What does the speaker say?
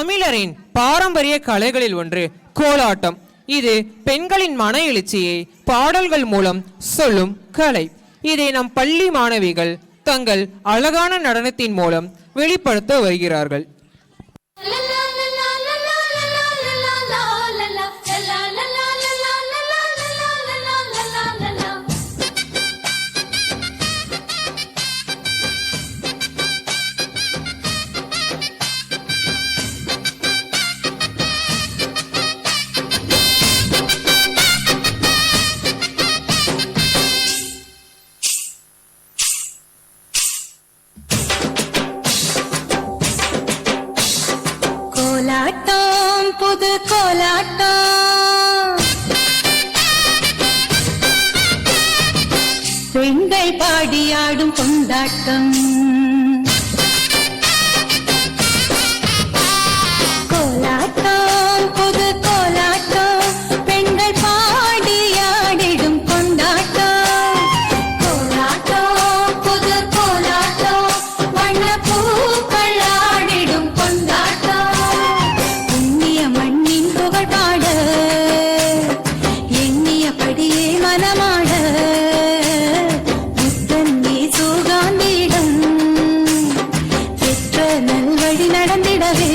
தமிழரின் பாரம்பரிய கலைகளில் ஒன்று கோலாட்டம். இது பெண்களின் மன எழுச்சியை பாடல்கள் மூலம் சொல்லும் கலை. இதை நம் பள்ளி மாணவிகள் தங்கள் அழகான நடனத்தின் மூலம் வெளிப்படுத்த வருகிறார்கள். கோலாட்டம் புது கோலாட்டம், பெண்கள் பாடியாடும் கொண்டாட்டம். கோலாட்டம் புது கோலாட்டம், பெண்கள் பாடியாடிடும் கொண்டாட்டம். கோலாட்டம் புது கோலாட்டம், வண்ண பூக்கள் ஆடிடும் கொண்டாட்டம். எண்ணியபடியே மனமாட புத்தன் சுகாந்திடம் பெற்ற நல்வழி நடந்திடவே